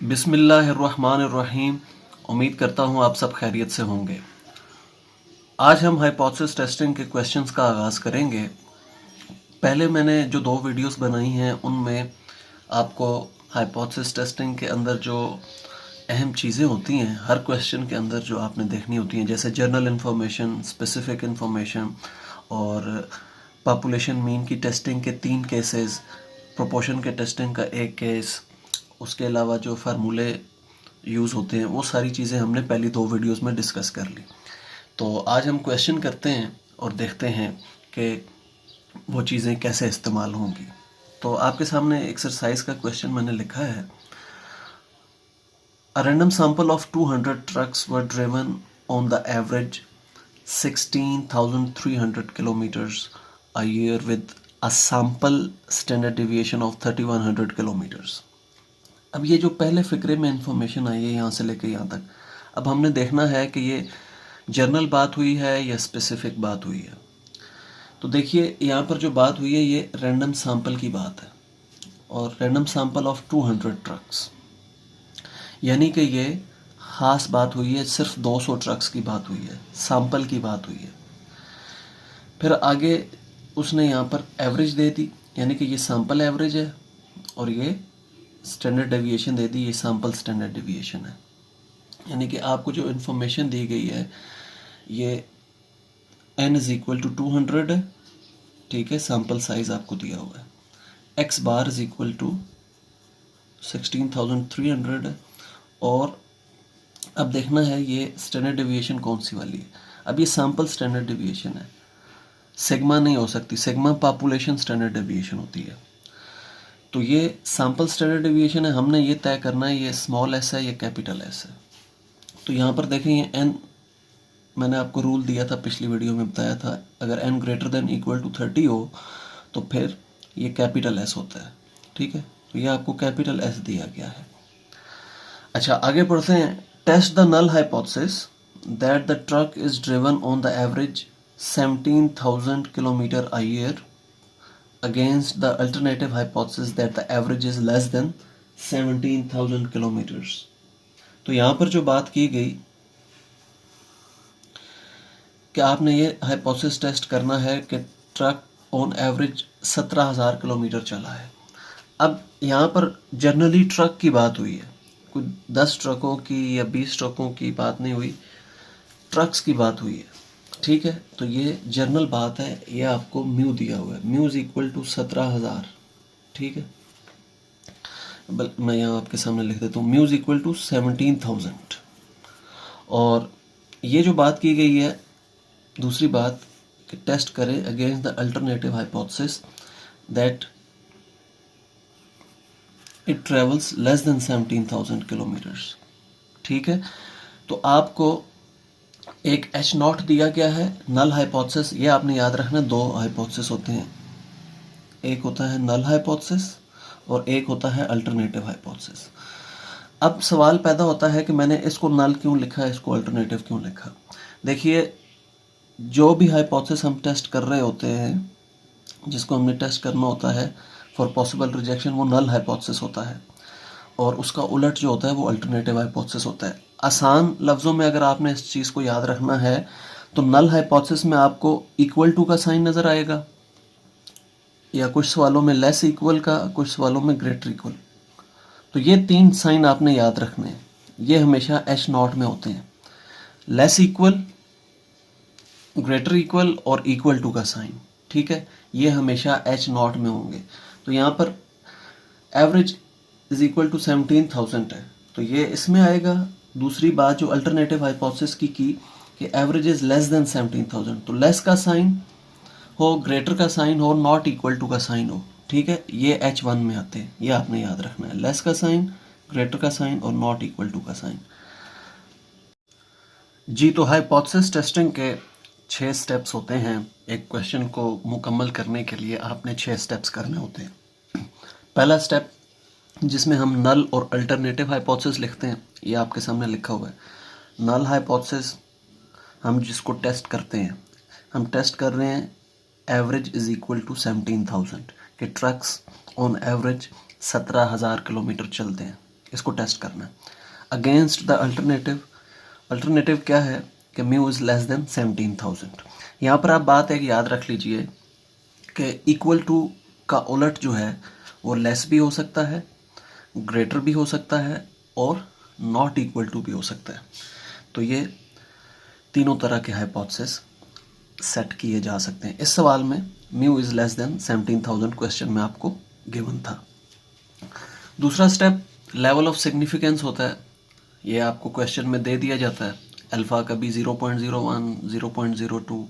बिस्मिल्लाहिर्रहमानिर्रहीम। उम्मीद करता हूँ आप सब खैरियत से होंगे। आज हम हाइपोथेसिस टेस्टिंग के क्वेश्चंस का आगाज़ करेंगे। पहले मैंने जो 2 वीडियोस बनाई हैं उनमें आपको हाइपोथेसिस टेस्टिंग के अंदर जो अहम चीज़ें होती हैं हर क्वेश्चन के अंदर जो आपने देखनी होती हैं, जैसे जनरल इन्फॉर्मेशन, स्पेसिफिक इन्फॉर्मेशन और पॉपुलेशन मीन की टेस्टिंग के 3 केसेस, प्रोपोर्शन के टेस्टिंग का 1 केस, उसके अलावा जो फार्मूले यूज़ होते हैं वो सारी चीज़ें हमने पहली 2 वीडियोस में डिस्कस कर ली। तो आज हम क्वेश्चन करते हैं और देखते हैं कि वो चीज़ें कैसे इस्तेमाल होंगी। तो आपके सामने एक्सरसाइज का क्वेश्चन मैंने लिखा है। A random sample of 200 trucks were driven on the average 16,300 kilometers a year with a sample standard deviation of 3,100 kilometers. अब ये जो पहले फ़िक्रे में इंफॉर्मेशन आई है यहाँ से लेकर यहाँ तक, अब हमने देखना है कि ये जनरल बात हुई है या स्पेसिफिक बात हुई है। तो देखिए यहाँ पर जो बात हुई है ये रैंडम सैंपल की बात है और रैंडम सैंपल ऑफ 200 ट्रक्स, यानी कि ये ख़ास बात हुई है, सिर्फ 200 ट्रक्स की बात हुई है, सैंपल की बात हुई है। फिर आगे उसने यहाँ पर एवरेज दे दी, यानी कि ये सैंपल एवरेज है और ये स्टैंडर्ड डेविएशन दे दी, ये सैंपल स्टैंडर्ड डेविएशन है। यानी कि आपको जो इन्फॉर्मेशन दी गई है ये n इज़ इक्वल टू 200 है, ठीक है, सैंपल साइज आपको दिया हुआ है। x bar is equal to 16,300 है और अब देखना है ये स्टैंडर्ड डेविएशन कौन सी वाली है। अब ये सैंपल स्टैंडर्ड डेविएशन है, सिग्मा नहीं हो सकती, सिग्मा पॉपुलेशन स्टैंडर्ड डेविएशन होती है। तो ये सैंपल स्टैंडर्ड डेविएशन है, हमने ये तय करना है ये स्मॉल एस है या कैपिटल एस है। तो यहाँ पर देखें ये एन, मैंने आपको रूल दिया था, पिछली वीडियो में बताया था, अगर n greater than equal to 30 हो तो फिर ये कैपिटल एस होता है, ठीक है। तो ये आपको कैपिटल एस दिया गया है। अच्छा, आगे पढ़ते हैं। Test the null hypothesis that the truck is driven on the average 17,000 kilometre a year against the alternative hypothesis that the average is less than 17,000 kilometers. तो यहाँ पर जो बात की गई कि आपने ये हाइपोथेसिस टेस्ट करना है कि ट्रक ऑन एवरेज 17,000 किलोमीटर चला है। अब यहाँ पर जनरली ट्रक की बात हुई है, कोई 10 ट्रकों की या 20 ट्रकों की बात नहीं हुई, ट्रक्स की बात हुई है, ठीक है। तो ये जनरल बात है, ये आपको म्यू दिया हुआ है, म्यू इज इक्वल टू 17,000, ठीक है। मैं यहाँ आपके सामने लिख देता हूँ, म्यू इज इक्वल टू 17,000। और ये जो बात की गई है दूसरी बात कि टेस्ट करें against the alternative hypothesis that it travels less than 17,000 kilometres, ठीक है। तो आपको एक एच नॉट दिया गया है, नल हाइपोथेसिस, ये आपने याद रखना, 2 हाइपोथेसिस होते हैं, एक होता है नल हाइपोथेसिस और एक होता है अल्टरनेटिव हाइपोथेसिस। अब सवाल पैदा होता है कि मैंने इसको नल क्यों लिखा, इसको अल्टरनेटिव क्यों लिखा। देखिए, जो भी हाइपोथेसिस हम टेस्ट कर रहे होते हैं, जिसको हमने टेस्ट करना होता है फॉर पॉसिबल रिजेक्शन, वो नल हाइपोथेसिस होता है और उसका उलट जो होता है वो अल्टरनेटिव हाइपोथेसिस होता है। आसान लफ्ज़ों में अगर आपने इस चीज़ को याद रखना है तो नल हाइपोथेसिस में आपको इक्वल टू का साइन नज़र आएगा, या कुछ सवालों में लेस इक्वल का, कुछ सवालों में ग्रेटर इक्वल। तो ये 3 साइन आपने याद रखने हैं, ये हमेशा एच नॉट में होते हैं, लेस इक्वल, ग्रेटर इक्वल और इक्वल टू का साइन, ठीक है, ये हमेशा एच नॉट में होंगे। तो यहाँ पर एवरेज इज इक्वल टू 17,000 है तो ये इसमें आएगा। दूसरी बात जो अल्टरनेटिव हाइपोथेसिस की कि एवरेज इज लेस देन 17,000, तो लेस का साइन हो, ग्रेटर का साइन हो, नॉट इक्वल टू का साइन हो, ठीक है, ये H1 में आते हैं, ये आपने याद रखना है, लेस का साइन, ग्रेटर का साइन और नॉट इक्वल टू का साइन। जी, तो हाइपोथेसिस टेस्टिंग के 6 स्टेप्स होते हैं। एक क्वेश्चन को मुकम्मल करने के लिए आपने 6 स्टेप्स करने होते हैं। पहला स्टेप जिसमें हम नल और अल्टरनेटिव हाइपोथेसिस लिखते हैं, ये आपके सामने लिखा हुआ है। नल हाइपोथेसिस हम जिसको टेस्ट करते हैं, हम टेस्ट कर रहे हैं एवरेज इज इक्वल टू 17,000 कि ट्रक्स ऑन एवरेज 17,000 किलोमीटर चलते हैं। इसको टेस्ट करना है। अगेंस्ट द अल्टरनेटिव क्या है कि म्यू इज़ लेस देन 17,000। यहाँ पर आप बात एक याद रख लीजिए कि इक्वल टू का उलट जो है वो लेस भी हो सकता है, ग्रेटर भी हो सकता है और नॉट इक्वल टू भी हो सकता है। तो ये तीनों तरह के हाइपोथेसिस सेट किए जा सकते हैं। इस सवाल में mu is less than 17,000 question में आपको गिवन था। दूसरा स्टेप लेवल ऑफ सिग्निफिकेंस होता है। ये आपको क्वेश्चन में दे दिया जाता है। अल्फ़ा कभी 0.01, 0.02,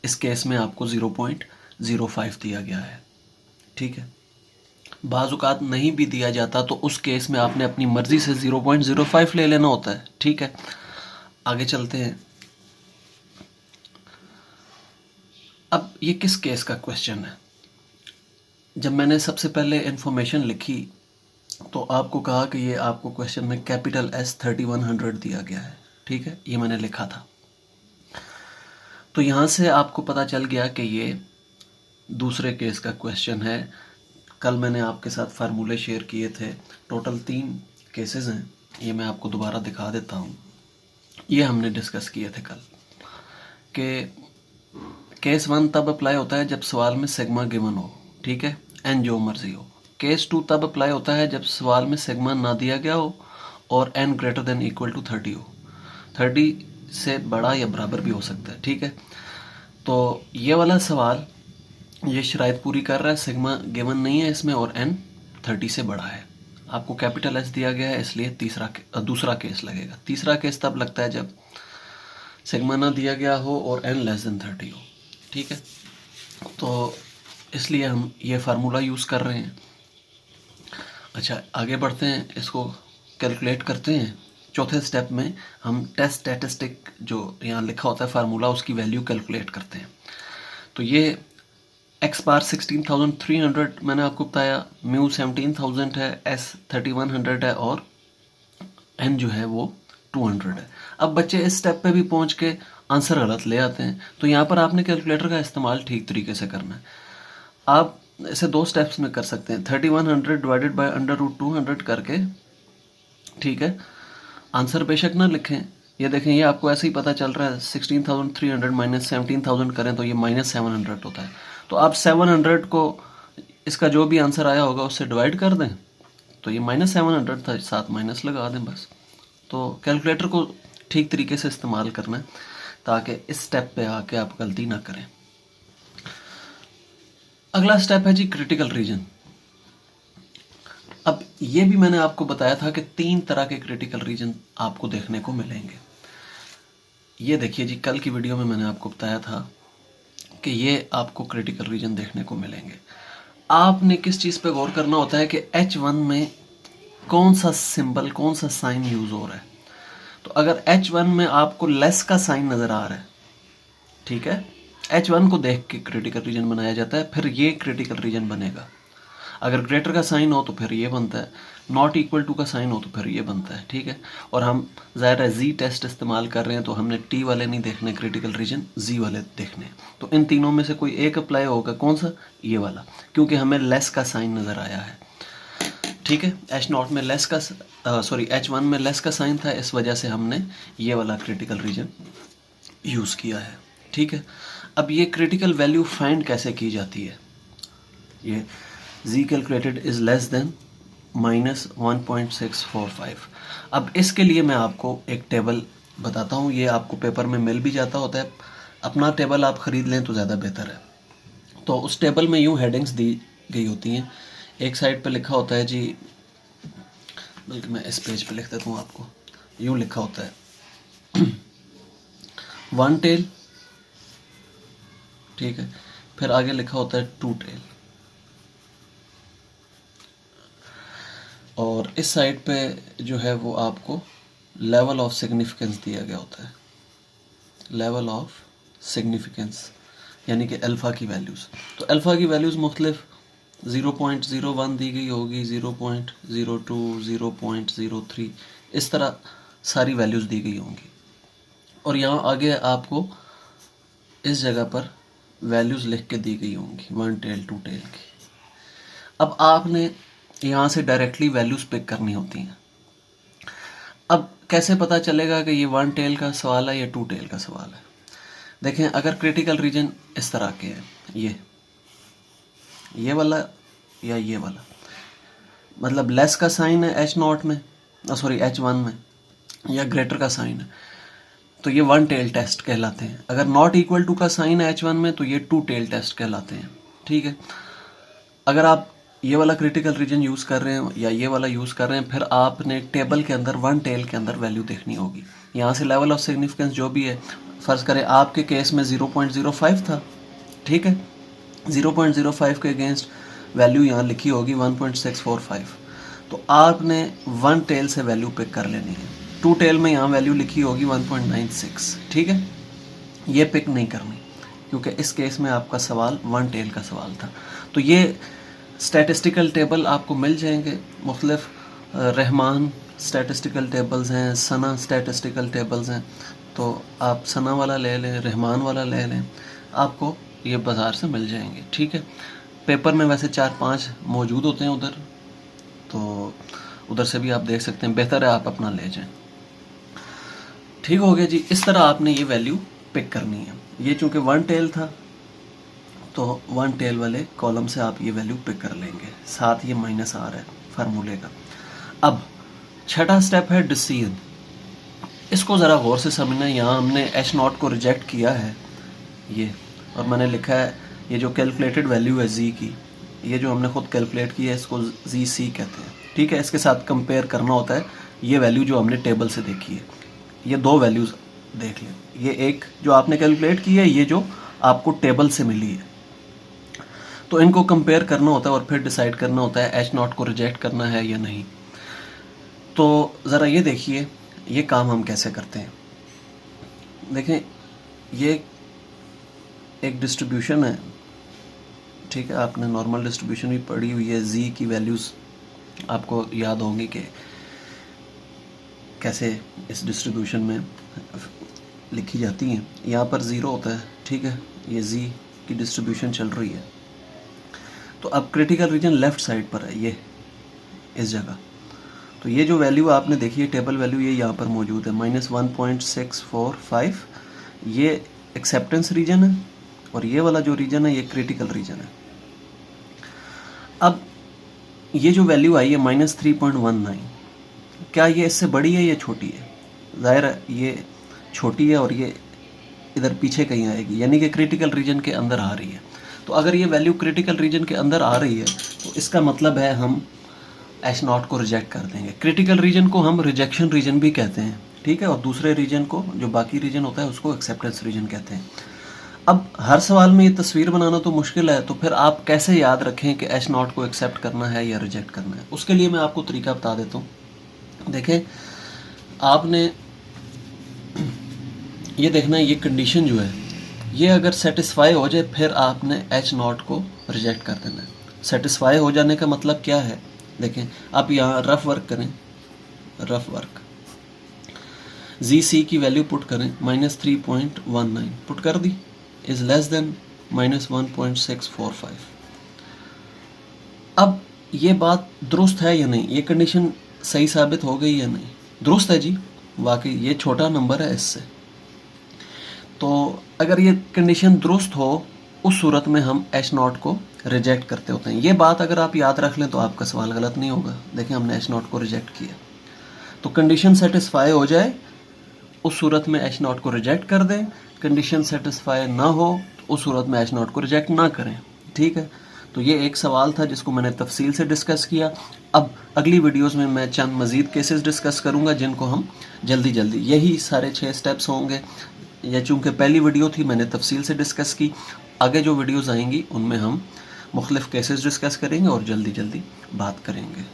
इस केस में आपको 0.05 दिया गया है। ठीक है, बाज़-औक़ात नहीं भी दिया जाता तो उस केस में आपने अपनी मर्ज़ी से 0.05 ले लेना होता है। ठीक है, आगे चलते हैं। अब ये किस केस का क्वेश्चन है? जब मैंने सबसे पहले इन्फॉर्मेशन लिखी तो आपको कहा कि ये आपको क्वेश्चन में कैपिटल S 3100 दिया गया है। ठीक है, ये मैंने लिखा था। तो यहाँ से आपको पता चल गया कि ये दूसरे केस का क्वेश्चन है। कल मैंने आपके साथ फार्मूले शेयर किए थे। टोटल 3 केसेस हैं। ये मैं आपको दोबारा दिखा देता हूँ। ये हमने डिस्कस किए थे कल कि केस 1 तब अप्लाई होता है जब सवाल में सिग्मा गिवन हो। ठीक है, एन जो मर्जी हो। केस 2 तब अप्लाई होता है जब सवाल में सिग्मा ना दिया गया हो और n greater than equal to 30 हो। 30 से बड़ा या बराबर भी हो सकता है। ठीक है, तो ये वाला सवाल ये शराइत पूरी कर रहा है, सिग्मा गिवन नहीं है इसमें और एन 30 से बड़ा है। आपको कैपिटल एस दिया गया है, इसलिए दूसरा केस लगेगा। तीसरा केस तब लगता है जब सिग्मा ना दिया गया हो और एन लेस देन 30 हो। ठीक है, तो इसलिए हम ये फार्मूला यूज़ कर रहे हैं। अच्छा, आगे बढ़ते हैं, इसको कैलकुलेट करते हैं। चौथे स्टेप में हम टेस्ट स्टैटिस्टिक जो यहाँ लिखा होता है फार्मूला, उसकी वैल्यू कैलकुलेट करते हैं। तो ये एक्स बार 16,300 मैंने आपको बताया, म्यू 17,000 है, एस 3100 है और एन जो है वो 200 है। अब बच्चे इस स्टेप पे भी पहुंच के आंसर गलत ले आते हैं। तो यहाँ पर आपने कैलकुलेटर का इस्तेमाल ठीक तरीके से करना है। आप इसे 2 स्टेप्स में कर सकते हैं। 3100 डिवाइडेड बाय √200 करके, ठीक है, आंसर बेशक ना लिखें। ये देखें, ये आपको ऐसे ही पता चल रहा है 16,300 माइनस 17,000 करें तो ये -700 होता है। तो आप 700 को इसका जो भी आंसर आया होगा उससे डिवाइड कर दें, तो ये -700 था, 7 माइनस लगा दें बस। तो कैलकुलेटर को ठीक तरीके से इस्तेमाल करना है ताकि इस स्टेप पे आके आप गलती ना करें। अगला स्टेप है जी क्रिटिकल रीजन। अब ये भी मैंने आपको बताया था कि 3 तरह के क्रिटिकल रीजन आपको देखने को मिलेंगे। ये देखिए जी, कल की वीडियो में मैंने आपको बताया था कि ये आपको क्रिटिकल रीजन देखने को मिलेंगे। आपने किस चीज़ पे गौर करना होता है कि H1 में कौन सा सिंबल, कौन सा साइन यूज़ हो रहा है। तो अगर H1 में आपको लेस का साइन नज़र आ रहा है, ठीक है, H1 को देख के क्रिटिकल रीजन बनाया जाता है, फिर ये क्रिटिकल रीजन बनेगा। अगर ग्रेटर का साइन हो तो फिर ये बनता है, नॉट इक्वल टू का साइन हो तो फिर ये बनता है। ठीक है, और हम ज़ाहिर है जी टेस्ट इस्तेमाल कर रहे हैं तो हमने टी वाले नहीं देखने क्रिटिकल रीजन, जी वाले देखने। तो इन तीनों में से कोई एक अप्लाई होगा, कौन सा, ये वाला, क्योंकि हमें लेस का साइन नज़र आया है। ठीक है, H0 में लेस का H1 में लेस का साइन था, इस वजह से हमने ये वाला क्रिटिकल रीजन यूज़ किया है। ठीक है, अब ये क्रिटिकल वैल्यू फाइंड कैसे की जाती है। ये z calculated is less than -1.645। अब इसके लिए मैं आपको एक टेबल बताता हूँ, ये आपको पेपर में मिल भी जाता होता है। अपना टेबल आप ख़रीद लें तो ज़्यादा बेहतर है। तो उस टेबल में यूँ हेडिंग्स दी गई होती हैं। एक साइड पे लिखा होता है जी, बल्कि मैं इस पेज पे लिख देता हूँ आपको, यूँ लिखा होता है 1 टेल, ठीक है, फिर आगे लिखा होता है 2 टेल, और इस साइड पे जो है वो आपको लेवल ऑफ सिग्निफिकेंस दिया गया होता है। लेवल ऑफ सिग्निफिकेंस यानी कि अल्फ़ा की वैल्यूज़। तो अल्फ़ा की वैल्यूज़ मुख्तलिफ 0.01 दी गई होगी, 0.02, 0.03, इस तरह सारी वैल्यूज़ दी गई होंगी। और यहाँ आगे आपको इस जगह पर वैल्यूज़ लिख के दी गई होंगी 1 टेल 2 टेल की। अब आपने यहाँ से डायरेक्टली वैल्यूज़ पिक करनी होती हैं। अब कैसे पता चलेगा कि ये 1 टेल का सवाल है या 2 टेल का सवाल है? देखें, अगर क्रिटिकल रीजन इस तरह के है, ये वाला या ये वाला, मतलब लेस का साइन है H0 में, सॉरी H1 में, या ग्रेटर का साइन है, तो ये 1 टेल टेस्ट कहलाते हैं। अगर नॉट इक्वल टू का साइन है H1 में, तो ये 2 टेल टेस्ट कहलाते हैं। ठीक है, अगर आप ये वाला क्रिटिकल रीजन यूज़ कर रहे हैं या ये वाला यूज़ कर रहे हैं, फिर आपने टेबल के अंदर 1 टेल के अंदर वैल्यू देखनी होगी। यहाँ से लेवल ऑफ सिग्निफिकेंस जो भी है, फ़र्ज़ करें आपके केस में 0.05 था, ठीक है, 0.05 के अगेंस्ट वैल्यू यहाँ लिखी होगी 1.645, तो आपने 1 टेल से वैल्यू पिक कर लेनी है। 2 टेल में यहाँ वैल्यू लिखी होगी 1.96, ठीक है, ये पिक नहीं करनी, क्योंकि इस केस में आपका सवाल 1 टेल का सवाल था। तो ये स्टैटिस्टिकल टेबल आपको मिल जाएंगे, मुख्तलिफ रहमान स्टैटिस्टिकल टेबल्स हैं, सना स्टैटिस्टिकल टेबल्स हैं, तो आप सना वाला ले लें, रहमान वाला ले लें, आपको ये बाज़ार से मिल जाएंगे। ठीक है, पेपर में वैसे 4-5 मौजूद होते हैं उधर, तो उधर से भी आप देख सकते हैं, बेहतर है आप अपना ले जाएं। ठीक हो गया जी, इस तरह आपने ये वैल्यू पिक करनी है। ये चूँकि 1 टेल था, तो 1 टेल वाले कॉलम से आप ये वैल्यू पिक कर लेंगे, साथ ये माइनस आ रहा है फार्मूले का। अब छठा स्टेप है डिसीजन। इसको ज़रा गौर से समझना है। यहाँ हमने H0 को रिजेक्ट किया है ये, और मैंने लिखा है ये जो कैलकुलेटेड वैल्यू है Z की, ये जो हमने खुद कैलकुलेट की है, इसको ZC कहते हैं। ठीक है, इसके साथ कंपेयर करना होता है ये वैल्यू जो हमने टेबल से देखी है। ये 2 वैल्यूज़ देख लें, ये एक जो आपने कैलकुलेट की है, ये जो आपको टेबल से मिली है, तो इनको कंपेयर करना होता है और फिर डिसाइड करना होता है H0 को रिजेक्ट करना है या नहीं। तो ज़रा ये देखिए ये काम हम कैसे करते हैं। देखें, ये एक डिस्ट्रीब्यूशन है, ठीक है, आपने नॉर्मल डिस्ट्रीब्यूशन भी पढ़ी हुई है। Z की वैल्यूज़ आपको याद होंगी कि कैसे इस डिस्ट्रीब्यूशन में लिखी जाती हैं। यहाँ पर 0 होता है, ठीक है, ये Z की डिस्ट्रीब्यूशन चल रही है। तो अब क्रिटिकल रीजन लेफ़्ट साइड पर है, ये इस जगह। तो ये जो वैल्यू आपने देखी है टेबल वैल्यू, ये यहाँ पर मौजूद है -1.645, ये एक्सेप्टेंस रीजन है, और ये वाला जो रीजन है ये क्रिटिकल रीजन है। अब ये जो वैल्यू आई है -3.19, क्या ये इससे बड़ी है या छोटी है? ज़ाहिर है ये छोटी है, और ये इधर पीछे कहीं आएगी, यानी कि क्रिटिकल रीजन के अंदर आ रही है। तो अगर ये वैल्यू क्रिटिकल रीजन के अंदर आ रही है, तो इसका मतलब है हम H0 को रिजेक्ट कर देंगे। क्रिटिकल रीजन को हम रिजेक्शन रीजन भी कहते हैं, ठीक है, और दूसरे रीजन को, जो बाकी रीजन होता है, उसको एक्सेप्टेंस रीजन कहते हैं। अब हर सवाल में ये तस्वीर बनाना तो मुश्किल है, तो फिर आप कैसे याद रखें कि H0 को एक्सेप्ट करना है या रिजेक्ट करना है? उसके लिए मैं आपको तरीका बता देता हूँ। देखें, आपने ये देखना है, ये कंडीशन जो है ये अगर सेटिस्फाई हो जाए, फिर आपने H0 को रिजेक्ट कर देना है। सेटिस्फाई हो जाने का मतलब क्या है? देखें, आप यहाँ रफ वर्क करें, रफ वर्क, ZC की वैल्यू पुट करें, -3.19 पुट कर दी, इज़ लेस देन -1.645। अब ये बात दुरुस्त है या नहीं, ये कंडीशन सही साबित हो गई या नहीं? दुरुस्त है जी, वाकई ये छोटा नंबर है इससे। तो अगर ये कंडीशन दुरुस्त हो, उस सूरत में हम H0 को रिजेक्ट करते होते हैं। ये बात अगर आप याद रख लें तो आपका सवाल गलत नहीं होगा। देखें, हमने H0 को रिजेक्ट किया, तो कंडीशन सेटिस्फाई हो जाए उस सूरत में H0 को रिजेक्ट कर दें, कंडीशन सेटिस्फाई ना हो तो उस सूरत में H0 को रिजेक्ट ना करें। ठीक है, तो ये एक सवाल था जिसको मैंने तफसील से डिस्कस किया। अब अगली वीडियोस में मैं चंद मज़ीद केसेस डिस्कस करूँगा, जिनको हम जल्दी यही सारे 6 स्टेप्स होंगे। यह चूँकि पहली वीडियो थी, मैंने तफसील से डिस्कस की। आगे जो वीडियोस आएंगी उनमें हम मुख्तलिफ़ केसेस डिस्कस करेंगे और जल्दी बात करेंगे।